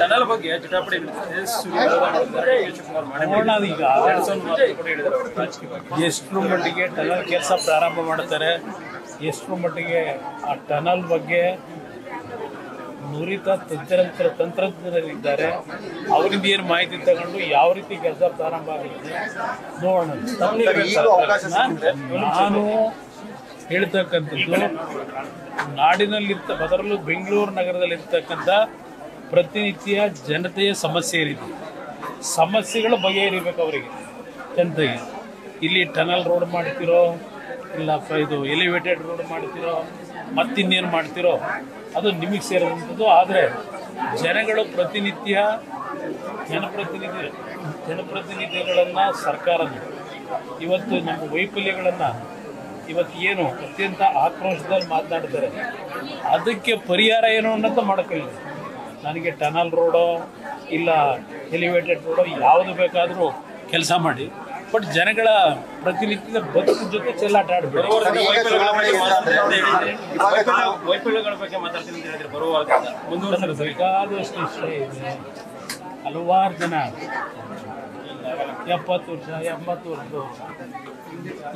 Tunnel ಬಗ್ಗೆ ಜಟಾಪಟಿ ಎಷ್ಟರ ಮಟ್ಟಿಗೆ ಟನಲ್ ಕೆಲಸ ಪ್ರಾರಂಭ ಮಾಡ್ತಾರೆ, ಎಷ್ಟರ ಮಟ್ಟಿಗೆ ಆ ಟನಲ್ ಬಗ್ಗೆ ನುರಿತ ತಂತ್ರಜ್ಞರಿದ್ದಾರೆ, ಅವರಿಂದ ಏನು ಮಾಹಿತಿ ತಗೊಂಡು ಯಾವ ರೀತಿ ಕೆಲಸ ಪ್ರಾರಂಭ ಆಗುತ್ತೆ ನೋಡೋಣ. ನಾನು ಹೇಳ್ತಕ್ಕಂಥದ್ದು ಅದರಲ್ಲೂ ಬೆಂಗಳೂರು ನಗರದಲ್ಲಿರ್ತಕ್ಕಂಥ ಪ್ರತಿನಿತ್ಯ ಜನತೆಯ ಸಮಸ್ಯೆ ಏನಿದೆ, ಸಮಸ್ಯೆಗಳು ಬಗೆಹರಿಬೇಕು ಅವರಿಗೆ, ಜನತೆಗೆ. ಇಲ್ಲಿ ಟನಲ್ ರೋಡ್ ಮಾಡ್ತಿರೋ ಇಲ್ಲ ಇದು ಎಲಿವೇಟೆಡ್ ರೋಡ್ ಮಾಡ್ತಿರೋ ಮತ್ತಿನ್ನೇನು ಮಾಡ್ತಿರೋ ಅದು ನಿಮಗೆ ಸೇರಿದಂಥದ್ದು. ಆದರೆ ಜನಗಳು ಪ್ರತಿನಿತ್ಯ ಜನಪ್ರತಿನಿಧಿಗಳನ್ನು ಸರ್ಕಾರದ ಇವತ್ತು ನಮ್ಮ ವೈಫಲ್ಯಗಳನ್ನು ಇವತ್ತು ಏನು ಅತ್ಯಂತ ಆಕ್ರೋಶದಲ್ಲಿ ಮಾತನಾಡ್ತಾರೆ, ಅದಕ್ಕೆ ಪರಿಹಾರ ಏನು ಅನ್ನೋದು ಮಾಡ್ಕೊಳ್ಳಿ. ನನಗೆ ಟನಲ್ ರೋಡೋ ಇಲ್ಲ ಎಲಿವೇಟೆಡ್ ರೋಡೋ ಯಾವುದು ಬೇಕಾದರೂ ಕೆಲಸ ಮಾಡಿ, ಬಟ್ ಜನಗಳ ಪ್ರತಿನಿತ್ಯದ ಬದುಕಿನ ಜೊತೆ ಚೆಲ್ಲಾಟ ಆಡಬೇಡಿ. ವೈಫಲ್ಯಗಳ ಬಗ್ಗೆ ಮಾತಾಡ್ತೀನಿ ಅಂತ ಹೇಳಿದ್ರೆ ಬರುವಾಗ ಬೇಕಾದಷ್ಟು ಇಷ್ಟ ಇದೆ. ಹಲವಾರು ಜನ 70 ವರ್ಷ 80 ವರ್ಷ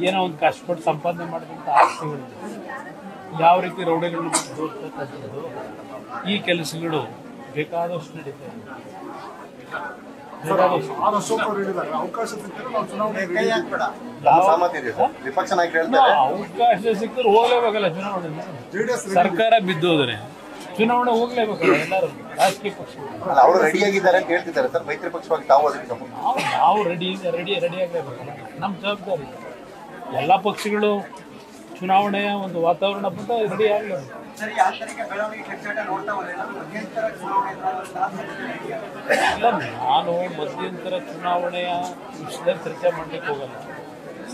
ಏನೋ ಒಂದು ಕಷ್ಟಪಟ್ಟು ಸಂಪಾದನೆ ಮಾಡಿದಂಥ ಆಸ್ತಿಗಳು ಯಾವ ರೀತಿ ರೌಡಿಗಳನ್ನು ತೋರಿಸ್ತಕ್ಕಂಥದ್ದು, ಈ ಕೆಲಸಗಳು ಬೇಕಾದಷ್ಟು ನಡೀತಾ ಇದೆ. ಅವಕಾಶ ಸಿಕ್ಕಿದ್ರೆ ಹೋಗ್ಲೇಬೇಕಲ್ಲ ಚುನಾವಣೆ. ಸರ್ಕಾರ ಬಿದ್ದೋದ್ರೆ ಚುನಾವಣೆ ಹೋಗ್ಲೇಬೇಕಲ್ಲ ಎಲ್ಲರೂ ರಾಜಕೀಯ ಪಕ್ಷಗಳು. ಅವರು ರೆಡಿಯಾಗಿದ್ದಾರೆ ಅಂತ ಹೇಳ್ತಿದ್ದಾರೆ ಸರ್, ಮೈತ್ರಿ ಪಕ್ಷವಾಗಿ ನಾವು ರೆಡಿಯಾಗಲೇಬೇಕಲ್ಲ, ನಮ್ಮ ಜವಾಬ್ದಾರಿ. ಎಲ್ಲ ಪಕ್ಷಗಳು ಚುನಾವಣೆಯ ಒಂದು ವಾತಾವರಣ ಬಂದ ರೆಡಿ ಆಗಲೇಬೇಕು. ಇಲ್ಲ, ನಾನು ಮಧ್ಯಂತರ ಚುನಾವಣೆಯ ವಿಷಯದಲ್ಲಿ ಚರ್ಚೆ ಮಾಡಲಿಕ್ಕೆ ಹೋಗಲ್ಲ.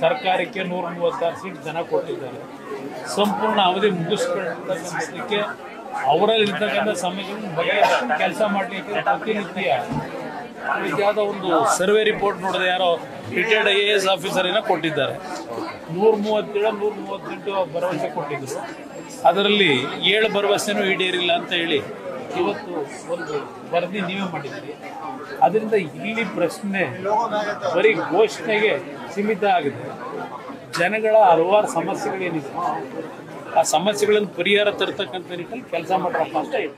ಸರ್ಕಾರಕ್ಕೆ 136 ಸೀಟ್ ಜನ ಕೊಟ್ಟಿದ್ದಾರೆ. ಸಂಪೂರ್ಣ ಅವಧಿ ಮುಗಿಸ್ಕೊಳ್ಳತಕ್ಕಂಥದ್ದಕ್ಕೆ ಅವರಲ್ಲಿರ್ತಕ್ಕಂಥ ಸಮಸ್ಯೆಗಳನ್ನು ಬಗೆಹರಿಸಿ ಕೆಲಸ ಮಾಡಲಿಕ್ಕೆ ಪ್ರತಿನಿತ್ಯ ರೀತಿಯಾದ ಒಂದು ಸರ್ವೆ ರಿಪೋರ್ಟ್ ನೋಡಿದೆ, ಯಾರೋ ರಿಟೈರ್ಡ್ IAS ಆಫೀಸರ್ ಏನೋ ಕೊಟ್ಟಿದ್ದಾರೆ. 137 138 ಭರವಸೆ ಕೊಟ್ಟಿದ್ರು. ಅದರಲ್ಲಿ 7 ಭರವಸೆನೂ ಈಡೇರಿಲ್ಲ ಅಂತ ಹೇಳಿ ಇವತ್ತು ಒಂದು ವರದಿ ನೀವೇ ಮಾಡಿದ್ದೀರಿ. ಅದರಿಂದ ಇಲ್ಲಿ ಪ್ರಶ್ನೆ ಬರೀ ಘೋಷಣೆಗೆ ಸೀಮಿತ ಆಗಿದೆ. ಜನಗಳ ಹಲವಾರು ಸಮಸ್ಯೆಗಳೇನಿದೆ, ಆ ಸಮಸ್ಯೆಗಳನ್ನು ಪರಿಹಾರ ತರ್ತಕ್ಕಂಥ ನಿಟ್ಟಲ್ಲಿ ಕೆಲಸ ಮಾಡ್ರಪ್ಪ ಅಂತ ಹೇಳಿ.